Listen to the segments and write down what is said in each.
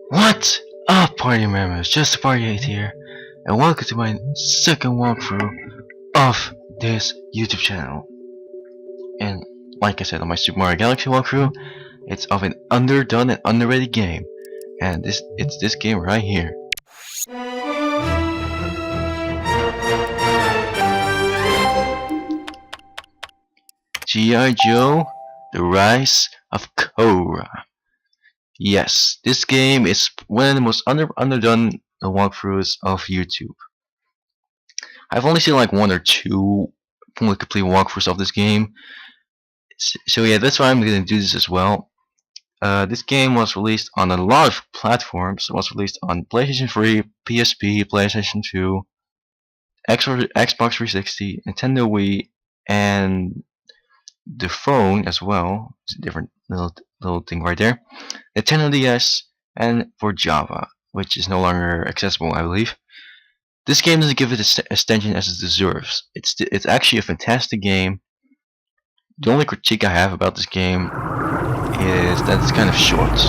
What up, party members? Just Party 8 here, and welcome to my second walkthrough of this YouTube channel. And like I said on my Super Mario Galaxy walkthrough, it's of an underdone and underrated game, and it's this game right here. G.I. Joe: The Rise of Cobra. Yes, this game is one of the most underdone walkthroughs of YouTube. I've only seen like one or two fully complete walkthroughs of this game. So yeah, that's why I'm gonna do this as well. This game was released on a lot of platforms. It was released on PlayStation 3, PSP, PlayStation 2, Xbox 360, Nintendo Wii, and the phone as well. It's a different little thing right there. Nintendo DS, and for Java, which is no longer accessible, I believe. This game doesn't give it attention as it deserves. It's actually a fantastic game. The only critique I have about this game is that it's kind of short.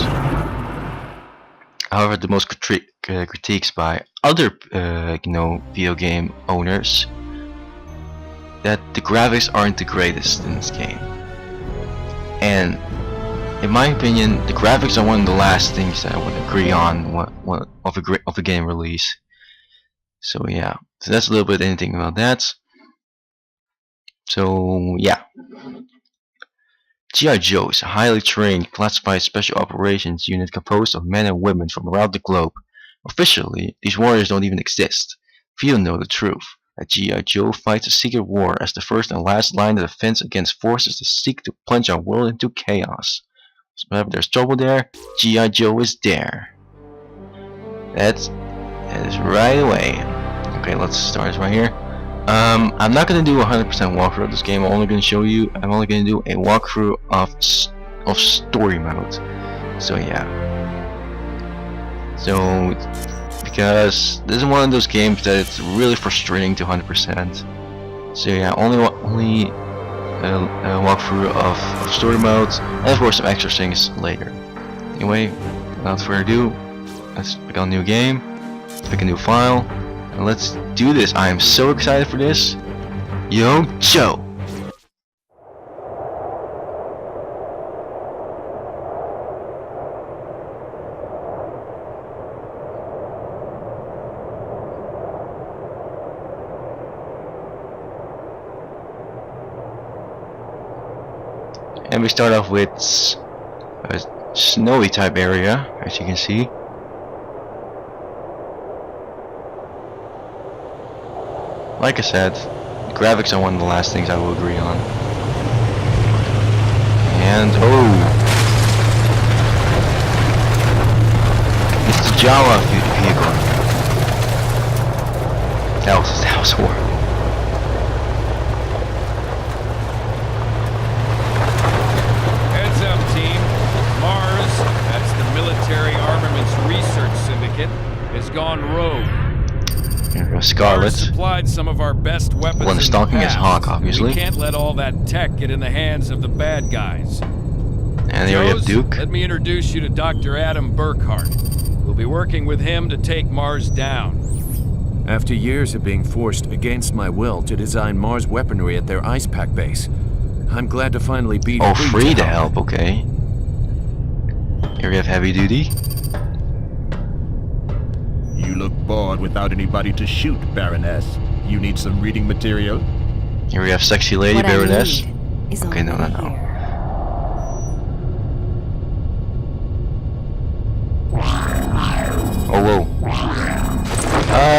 However, the most critiques by other video game owners that the graphics aren't the greatest in this game. And in my opinion, the graphics are one of the last things that I would agree on of a game release. So yeah, so that's a little bit anything about that. So yeah, G.I. Joe is a highly trained, classified special operations unit composed of men and women from around the globe. Officially, these warriors don't even exist. Few know the truth, that G.I. Joe fights a secret war as the first and last line of defense against forces that seek to plunge our world into chaos. So whenever there's trouble there, G.I. Joe is there. That is right away. Okay, let's start this right here. I'm not gonna do a 100% walkthrough of this game. I'm only gonna do a walkthrough of story mode. So yeah. So because this is one of those games that it's really frustrating to 100%. So yeah, only a walkthrough of story modes, and of course some extra things later. Anyway, without further ado, let's pick a new game, let's pick a new file, and let's do this. I am so excited for this. Yo, Joe! And we start off with a snowy type area, as you can see. Like I said, the graphics are one of the last things I will agree on. And oh, it's the Java vehicle. That was horrible. Military Armaments Research Syndicate has gone rogue. Here we go, Scarlet. Supplied some of our best weapons. One stalking his hawk, obviously. We can't let all that tech get in the hands of the bad guys. And here we have Duke. Let me introduce you to Dr. Adam Burkhart. We'll be working with him to take Mars down. After years of being forced against my will to design Mars weaponry at their ice pack base, I'm glad to finally be free to help, okay. Here we have Heavy Duty. You look bored without anybody to shoot, Baroness. You need some reading material? Here we have Sexy Lady what Baroness. Okay, no. Oh, whoa.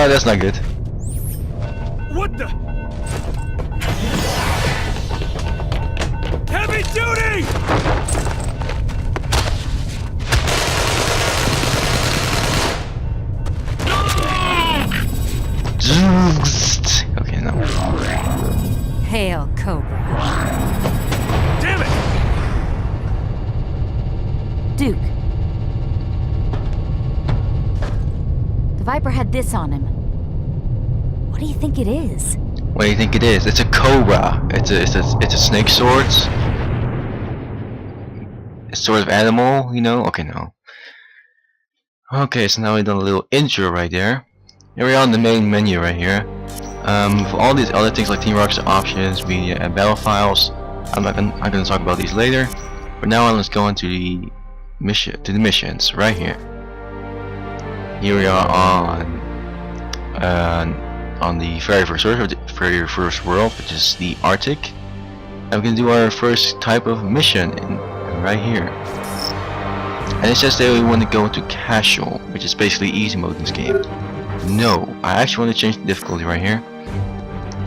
That's not good. What the? Heavy Duty! Okay, no. Hail, Cobra. Damn it! Duke. The Viper had this on him. What do you think it is? What do you think it is? It's a Cobra. It's a snake sword. It's sort of animal, you know? Okay, no. Okay, so now we've done a little intro right there. Here we are on the main menu right here. For all these other things like Team Rocket's options, media, and battle files, I'm gonna talk about these later. But now let's go into the missions right here. Here we are on the very first world, which is the Arctic. And we're gonna do our first type of mission right here. And it says that we want to go into casual, which is basically easy mode in this game. No, I actually want to change the difficulty right here.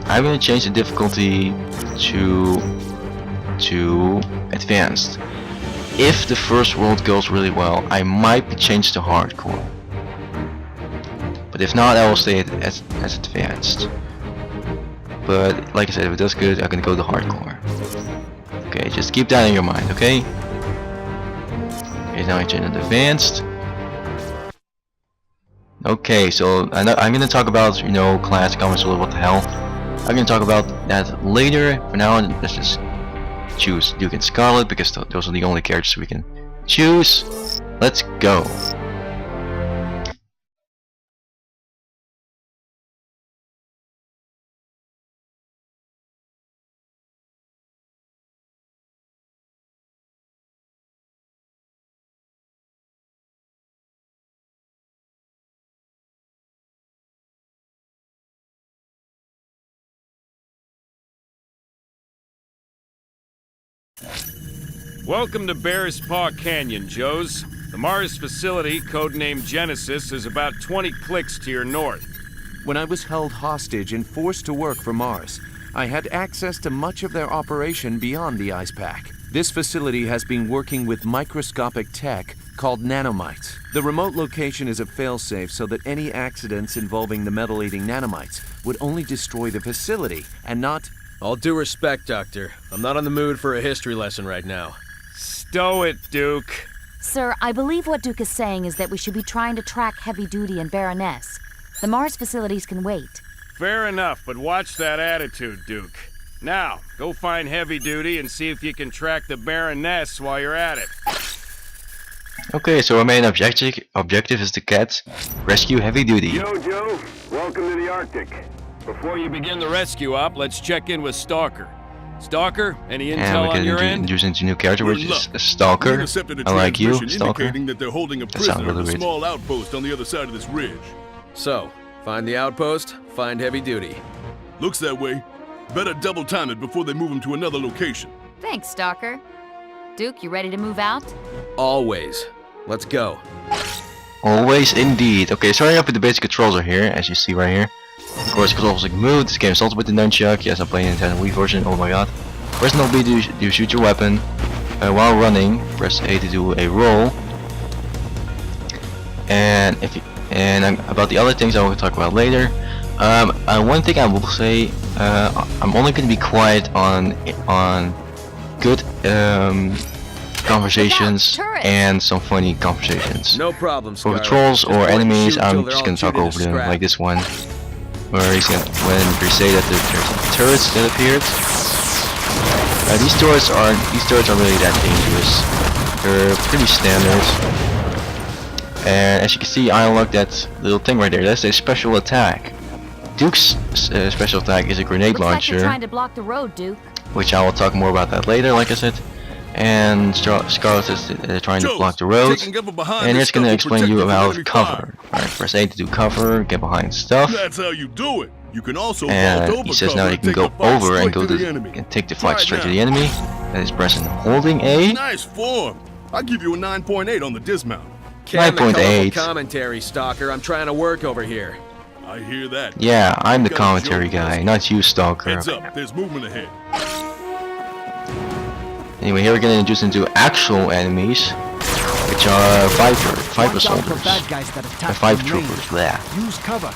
I'm going to change the difficulty to advanced. If the first world goes really well, I might change to hardcore. But if not, I will stay as advanced. But like I said, if it does good, I'm going to go to hardcore. Okay, just keep that in your mind, okay? Okay, now I change it to advanced. Okay, so I'm gonna talk about, you know, class comments, what the hell. I'm gonna talk about that later. For now, let's just choose Duke and Scarlet because those are the only characters we can choose. Let's go. Welcome to Bear's Paw Canyon, Joes. The Mars facility, codenamed Genesis, is about 20 clicks to your north. When I was held hostage and forced to work for Mars, I had access to much of their operation beyond the ice pack. This facility has been working with microscopic tech called nanomites. The remote location is a failsafe so that any accidents involving the metal-eating nanomites would only destroy the facility and not... All due respect, Doctor. I'm not in the mood for a history lesson right now. Stow it, Duke. Sir, I believe what Duke is saying is that we should be trying to track Heavy Duty and Baroness. The Mars facilities can wait. Fair enough, but watch that attitude, Duke. Now, go find Heavy Duty and see if you can track the Baroness while you're at it. Okay, so our main objective is to rescue Heavy Duty. Yo, Joe. Welcome to the Arctic. Before you begin the rescue op, let's check in with Stalker. Stalker, any And intel we're on gonna your end? introduce a new character, which is a Stalker. I like you, Stalker. Indicating that they're holding a That sounds prisoner really at a weird. small outpost on the other side of this ridge. So, find the outpost, find Heavy Duty. Looks that way. Better double time it before they move him to another location. Thanks, Stalker. Duke, you ready to move out? Always. Let's go. Always indeed. Okay, starting off with the basic controls are here, as you see right here. Of course, controls like move. This game is also with the nunchuck. Yes, I'm playing the Nintendo Wii version. Oh my god. Press no B to shoot your weapon. While running, press A to do a roll. And about the other things I will talk about later. One thing I will say, I'm only going to be quiet on good conversations and some funny conversations. No problem, For Scarlet. trolls Just or point and enemies, shoot I'm till they're just all gonna talk cheated over to them, scrap. like this one, where when they say that there's turrets that appeared. These turrets are really that dangerous. They're pretty standard. And as you can see, I unlocked that little thing right there. That's a special attack. Duke's special attack is a grenade Looks like you're launcher, trying to block the road, Duke. which I will talk more about that later, like I said. And Scarlet is trying to Joe, block the road. taking cover behind And this it's gonna stuff will explain protect you you from about enemy cover. fire. Alright, press A to do cover, get behind stuff. That's how you do it. You can also vault And over he says cover now you and can take go the fight over and straight go to to the enemy. and take the Try fight it straight to now. the enemy. That is pressing holding A. Nice form. I'll give you a 9.8 on the dismount. Can the colorful 9.8. commentary, Stalker. I'm trying to work over here. I hear that. Yeah, I'm the Got a commentary joke. guy, not you, Stalker. Heads up, there's movement ahead. Anyway, here we're gonna introduce into actual enemies, which are Viper soldiers, Viper troopers. Blah.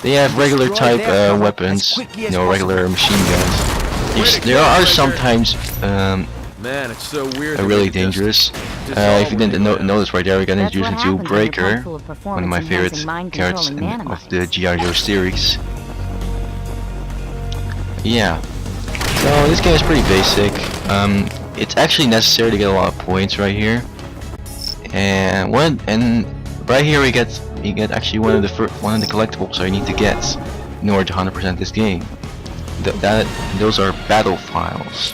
They have regular type weapons, you know, regular machine guns. There are sometimes Man, it's so weird. that really we can just dangerous. dissolve If you didn't when we notice right there, we're gonna That's introduce what into happens when you're Breaker, pumped full of one of my favorite performance-enhancing characters mind-controlling of the nanomites. G.I. Joe series. Yeah. So this game is pretty basic. It's actually necessary to get a lot of points right here. And right here we get you get actually one of the collectibles that you need to get in order to 100% this game. Those are battle files.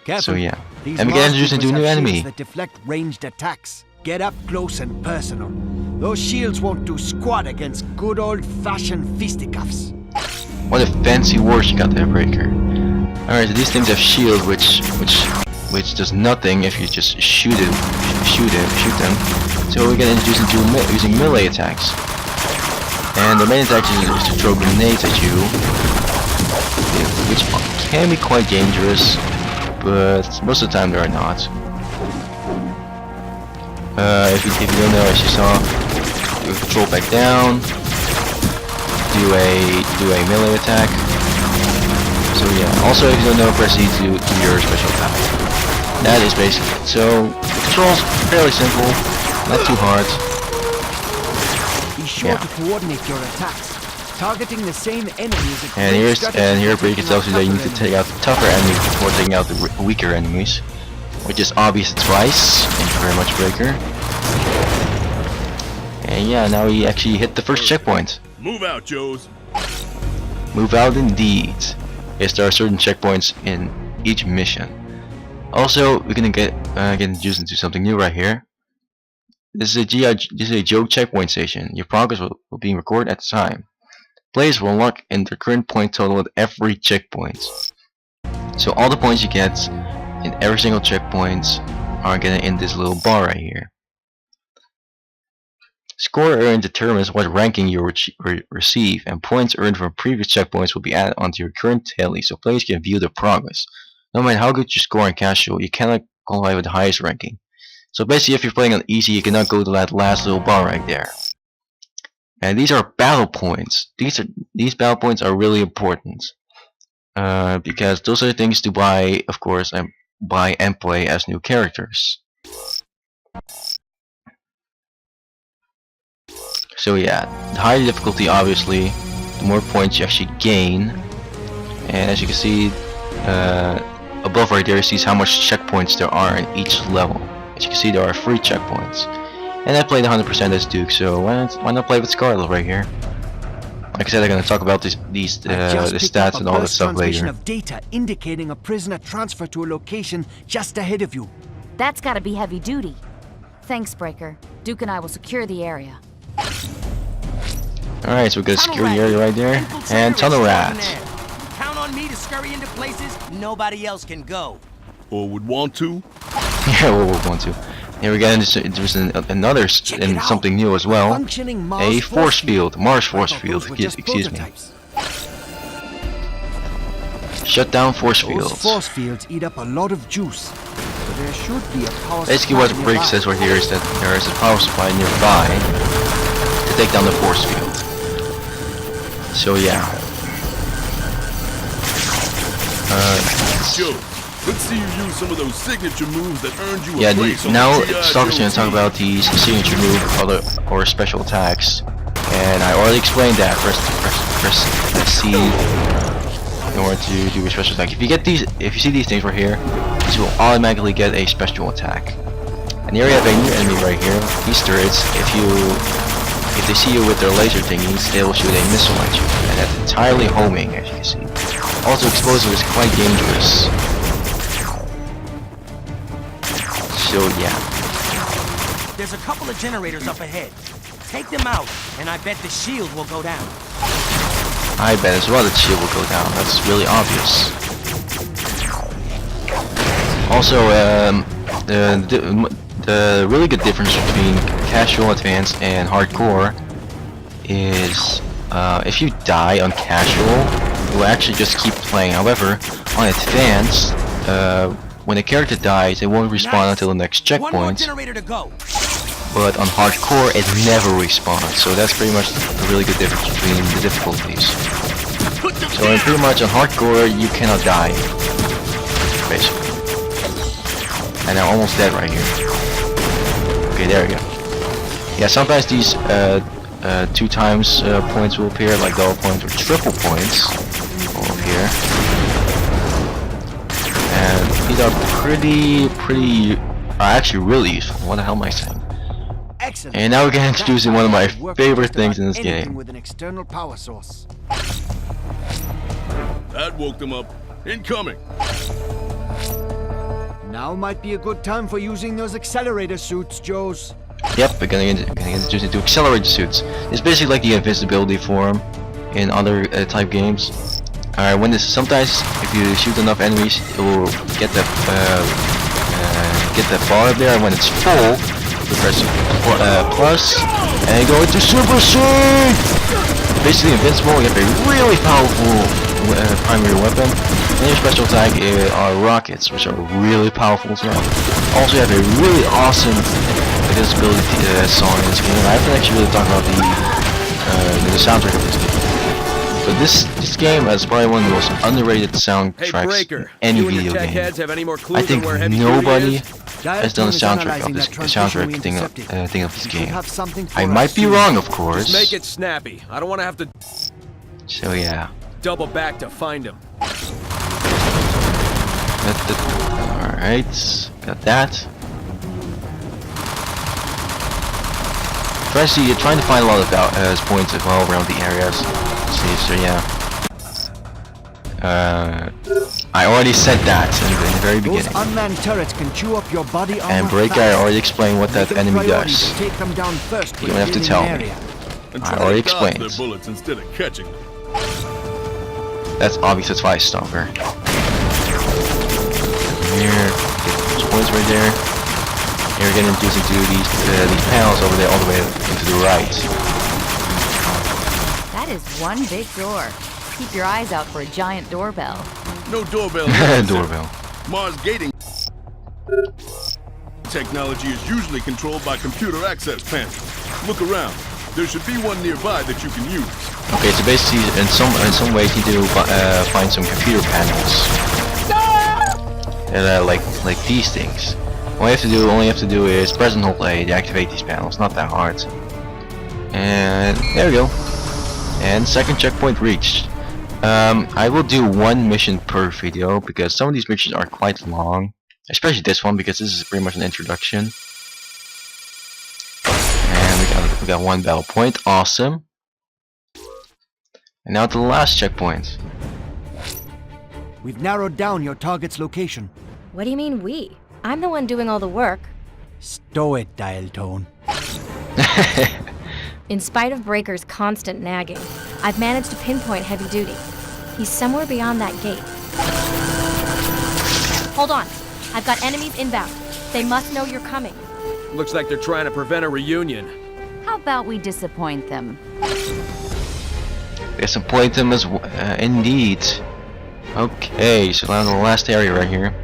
Careful. So yeah, These and we get Mars introduced into a troopers new have enemy. shields that deflect ranged attacks. Get up close and personal. Those shields won't do squat against good old-fashioned fisticuffs. What a fancy word you got there, Breaker. Alright, so these things have shield, which does nothing if you just shoot them. So we get introduced into using melee attacks. And the main attack is to throw grenades at you, which can be quite dangerous, but most of the time they are not. If you don't know, as you saw, you control back down, do a melee attack. So yeah, also if you don't know, press E to do your special attack. That is basically it. So the controls fairly simple, not too hard. Be sure to coordinate your attacks, targeting the same enemies. And here Breaker tells you that you need to take out the tougher enemies before taking out the weaker enemies, which is obvious twice. Thank you very much, Breaker. And yeah, now we actually hit the first checkpoint. Move out, Joes. Move out indeed. Yes, there are certain checkpoints in each mission. Also, we're gonna get introduced into something new right here. This is a Joe checkpoint station. Your progress will be recorded at the time. Players will unlock in their current point total at every checkpoint. So all the points you get in every single checkpoint are getting in this little bar right here. Score earned determines what ranking you receive, and points earned from previous checkpoints will be added onto your current tally, so players can view their progress. No matter how good you score in casual, you cannot qualify with the highest ranking. So basically, if you're playing on easy, you cannot go to that last little bar right there. And these are battle points. These battle points are really important, because those are things to buy, of course, and buy and play as new characters. So yeah, the higher the difficulty, obviously, the more points you actually gain. And as you can see, above right there, it sees how much checkpoints there are in each level. As you can see, there are 3 checkpoints. And I played 100% as Duke, so why not play with Scarlet right here? Like I said, I'm gonna talk about the stats and all that stuff later. Of data indicating a prisoner transferred to a location just ahead of you. That's gotta be heavy duty. Thanks, Breaker. Duke and I will secure the area. Alright, so we're gonna secure the area right there. And Tunnel Rat. Count on me to scurry into places nobody else can go. Or would want to? Yeah, we'll want to. Here we get into something new as well. A force field, Mars force field. Excuse me. Shut down force fields. Those force fields eat up a lot of juice. So there should be a power Basically, what the break says right here is that there is a power supply nearby to take down the force field. So yeah. Joe, let's see you use some of those signature moves that earned you a Yeah, place on now the G.I. Stalker's Joe gonna talk team. about these signature move or special attacks, and I already explained that. Press C in order to do a special attack. If you see these things right here, this will automatically get a special attack. And here we have a new enemy right here. These turrets, if they see you with their laser thingies, they will shoot a missile at you, and that's entirely homing, as you can see. Also, explosive is quite dangerous. So yeah. There's a couple of generators up ahead. Take them out, and I bet the shield will go down. I bet as well that shield will go down. That's really obvious. Also, the really good difference between casual, advanced, and hardcore is if you die on casual, you will actually just keep playing. However, on advanced, when a character dies, it won't respawn until the next checkpoint. One more generator to go. But on hardcore, it never respawns. So that's pretty much a really good difference between the difficulties. So pretty much on hardcore, you cannot die, basically. And I'm almost dead right here. Okay, there we go. Yeah, sometimes these 2 times points will appear, like double points or triple points will appear. And these are actually really useful. What the hell am I saying? Excellent. And now we're gonna introduce one of my That worked favorite just things about in this anything game. with an external power source. That woke them up. Incoming. Now might be a good time for using those accelerator suits, Joes. Yep, we're gonna introduce it to accelerator suits. It's basically like the invisibility form in other type games. Alright, when this sometimes if you shoot enough enemies, it will get that bar up there, and when it's full, you press plus and go into super suit. Basically invincible. You have a really powerful primary weapon, and your special attack are rockets, which are really powerful as well. Also, you have a really awesome invincibility song in this game. I haven't actually really talked about the soundtrack of this game. But this game is probably one of the most underrated Hey, soundtracks Breaker, in any you and video your tech game. heads have any more I clues think on where heavy nobody duty is? has done a soundtrack of this thing of this game. I might be wrong, of course. Just make it snappy. I don't want to have to So yeah. double back to find him. Alright, got that. Trying to find a lot of points as well around the areas. See, so yeah. I already said that in the very beginning. Those unmanned turrets can chew up your body armor. And Breaker, I already explained what that Make it a enemy priority does. to take them down first. You don't have to tell me. And I try already to dodge explained. their bullets instead of catching them. That's obvious, that's why I stalker. Here, get those points right there. Here we're gonna introduce into these panels over there all the way into the right. That is one big door. Keep your eyes out for a giant doorbell. No doorbell. here, Doorbell. Mars gating technology is usually controlled by computer access panels. Look around. There should be one nearby that you can use. Okay, so basically, in some ways, you do find some computer panels. Like these things. All you have to do is press and hold A to activate these panels. Not that hard. And there we go. And second checkpoint reached. I will do one mission per video because some of these missions are quite long, especially this one because this is pretty much an introduction. And we got one battle point, awesome. And now to the last checkpoint. We've narrowed down your target's location. What do you mean we? I'm the one doing all the work. Stow it, dial tone. In spite of Breaker's constant nagging, I've managed to pinpoint heavy duty. He's somewhere beyond that gate. Hold on. I've got enemies inbound. They must know you're coming. Looks like they're trying to prevent a reunion. How about we disappoint them? Disappoint them as indeed. Okay, so now the last area right here.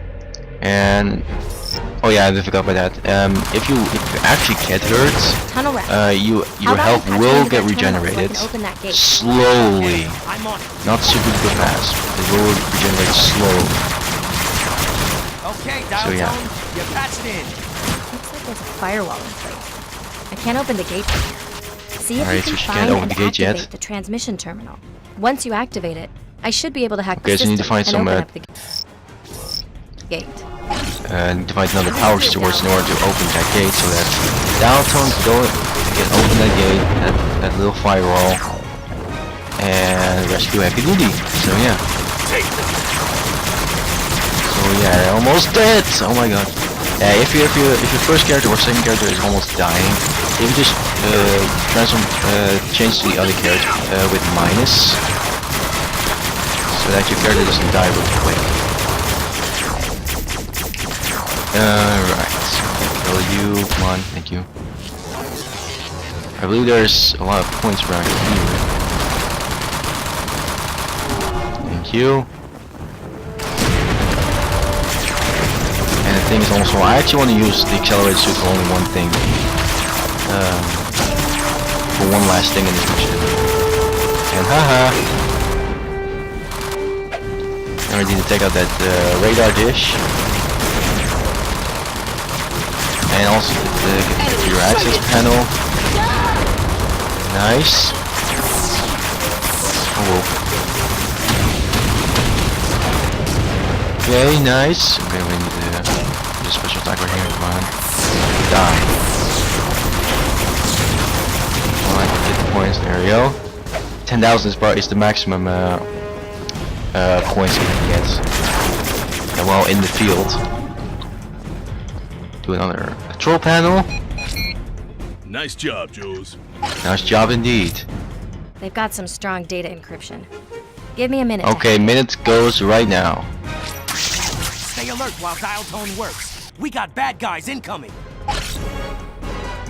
And oh yeah, I forgot about that. If you actually get hurt, Tunnel rat. your How about health you patch will into get that terminal so I regenerated can open that gate? slowly, I'm on it. not super duper fast. It will regenerate slowly. Okay, dial So, yeah. tone. You're patched in. Looks like there's a firewall in place. I can't open the gate from here. See if Alright, you so she can can't find open and the gate yet. activate the transmission terminal. Once you activate it, I should be able to hack Okay, the so you need to system find and some, open up the gate. And to find another power source in order to open that gate, so that downtown can open that gate, that little firewall, and rescue Heavy Duty. So yeah. So yeah, almost dead. Oh my god. Yeah, if your first character or second character is almost dying, you can just change to the other character with minus, so that your character doesn't die real quick. Right. Kill you. Come on. Thank you. I believe there's a lot of points around here. Thank you. And the thing is also, I actually want to use the accelerated suit for only one thing. For one last thing in this mission. And haha. Now I need to take out that radar dish. And also your access panel. Nice. Oh whoa. Okay, nice. Okay, we need to do a special attack right here. Come on. Die. points. There we go. 10,000 is the maximum points you can get. And while in the field, do another control panel. Nice job, Jules. Nice job indeed. They've got some strong data encryption. Give me a minute. Okay, minute goes right now. Stay alert while dial tone works. We got bad guys incoming.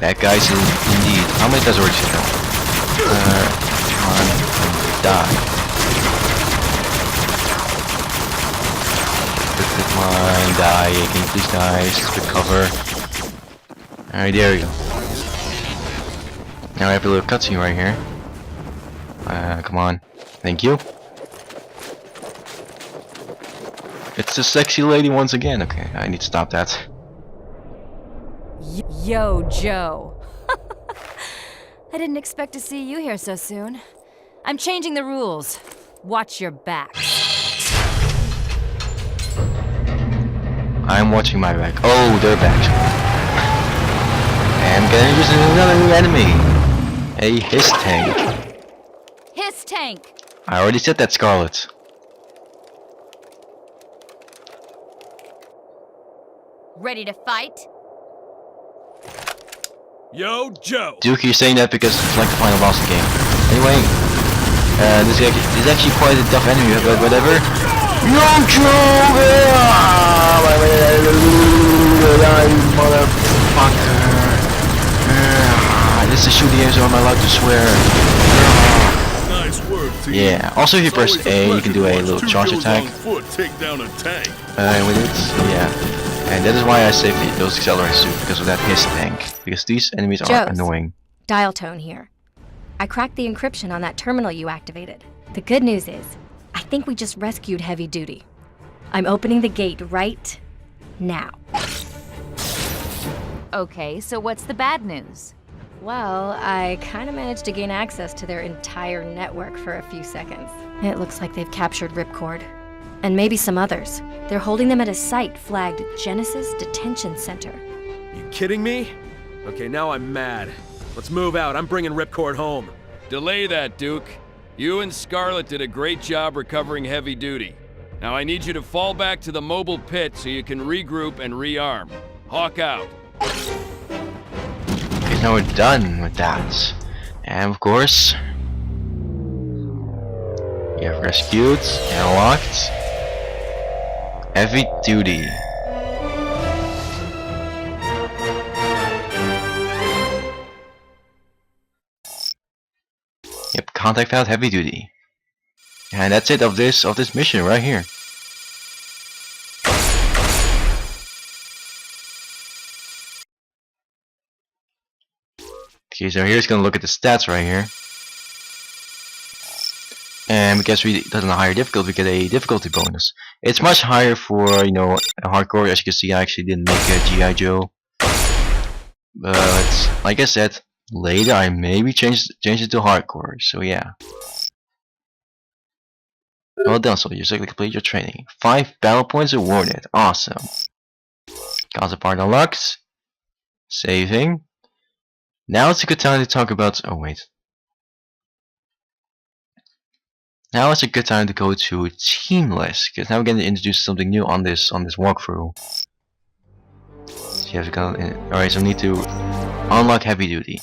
Bad guys indeed. How many does already now? Die. Come on, die. Can you please die? Just cover. Alright, there we go. Now I have a little cutscene right here. Come on. Thank you. It's the sexy lady once again. Okay, I need to stop that. Yo, Joe. I didn't expect to see you here so soon. I'm changing the rules. Watch your back. I'm watching my back. Oh, they're back. I'm gonna use another new enemy. A Hiss tank. Hiss tank. I already said that, Scarlet. Ready to fight? Yo, Joe! Duke, you're saying that because it's like the final boss of the game. Anyway, this is actually quite a tough enemy, but whatever. Yo, Joe! Motherfucker! This is a shooting game, so I'm allowed to swear. Nice work, team. Yeah. Also, if you press A, you can do a little charge attack. Take down a tank. With it, yeah. And that is why I saved those accelerators too, because of that Hiss tank. Because these enemies are annoying. Dial tone here. I cracked the encryption on that terminal you activated. The good news is, I think we just rescued Heavy Duty. I'm opening the gate right now. Okay, so what's the bad news? Well, I kind of managed to gain access to their entire network for a few seconds. It looks like they've captured Ripcord. And maybe some others. They're holding them at a site flagged Genesis Detention Center. You kidding me? Okay, now I'm mad. Let's move out. I'm bringing Ripcord home. Delay that, Duke. You and Scarlet did a great job recovering Heavy Duty. Now I need you to fall back to the mobile pit so you can regroup and rearm. Hawk out. Okay, now we're done with that. And of course, you have rescued and unlocked Heavy Duty. Yep, contact found Heavy Duty. And that's it of this mission right here. Okay, so here's gonna look at the stats right here. And because we did on a higher difficulty, we get a difficulty bonus. It's much higher for, you know, a hardcore. As you can see, I actually didn't make a G.I. Joe. But like I said, later I maybe change it to hardcore. So yeah. Well done, soldier. You complete your training. 5 battle points awarded. Awesome. Concept part unlocked. Saving. Now it's a good time to talk about. Oh wait. Now it's a good time to go to Teamless, because now we're going to introduce something new on this walkthrough. So you have to go. Alright, so we need to unlock Heavy Duty.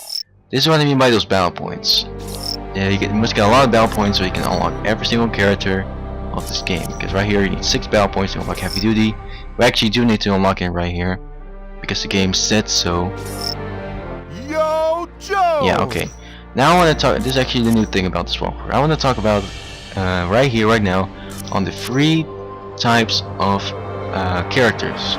This is what I mean by those battle points. Yeah, you must get a lot of battle points so you can unlock every single character of this game. Because right here you need 6 battle points to unlock Heavy Duty. We actually do need to unlock it right here, because the game said so. Yo, Joe! Yeah, okay. Now I want to talk. This is actually the new thing about this walkthrough. I want to talk about right here, right now, on the 3 types of characters.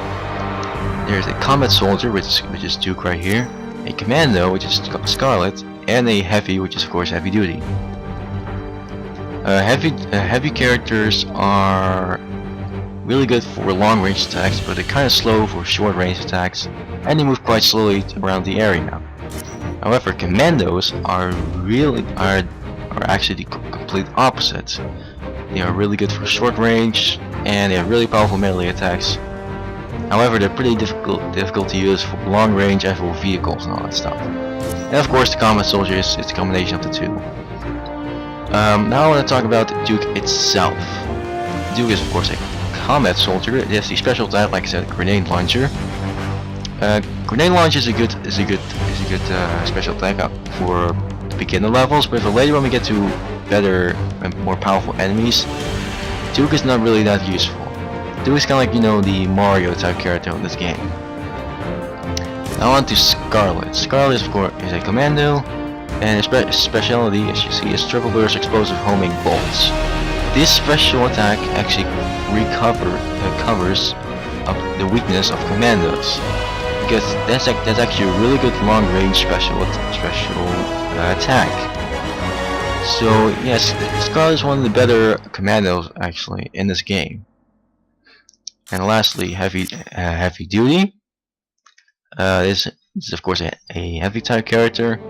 There's a combat soldier, which is Duke right here, a commando, which is Scarlet, and a heavy, which is of course Heavy Duty. Heavy characters are really good for long range attacks, but they're kind of slow for short range attacks, and they move quite slowly around the area. However, commandos are actually the complete opposite. They are really good for short range, and they have really powerful melee attacks. However, they're pretty difficult to use for long-range FO vehicles and all that stuff. And of course, the combat soldier is a combination of the two. Now I want to talk about the Duke itself. The Duke is of course a combat soldier. It has the special type, like I said, grenade launcher. Grenade launch is a good special type for beginner levels, but for later when we get to better and more powerful enemies, Duke is not really that useful. Duke is kind of like, you know, the Mario type character in this game. Now on to Scarlet. Scarlet, of course, is a commando, and his specialty, as you see, is triple burst explosive homing bolts. This special attack actually covers up the weakness of commandos, because that's actually a really good long-range special attack. So yes, Scarlet is one of the better commandos actually in this game. And lastly, heavy duty. This is of course a heavy type character,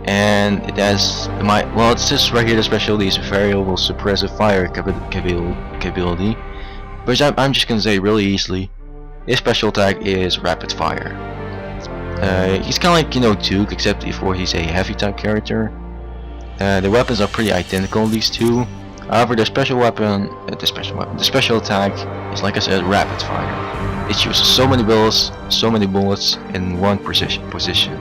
and it has it says right here the specialty is variable suppressive fire capability, but I'm just gonna say really easily, his special attack is rapid fire. He's kind of like, you know, Duke, except before he's a heavy type character. The weapons are pretty identical, these two. However, the special attack is, like I said, rapid fire. It shoots so many bullets in one position.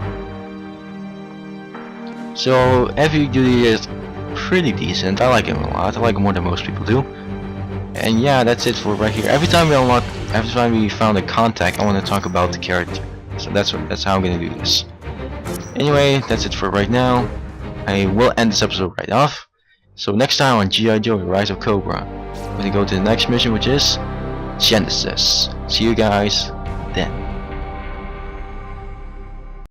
So heavy duty is pretty decent. I like him a lot. I like him more than most people do. And yeah, that's it for right here. Every time we found a contact, I want to talk about the character. So that's how I'm gonna do this. Anyway, that's it for right now. I will end this episode right off. So next time on G.I. Joe: Rise of Cobra, we're gonna go to the next mission, which is Genesis. See you guys then.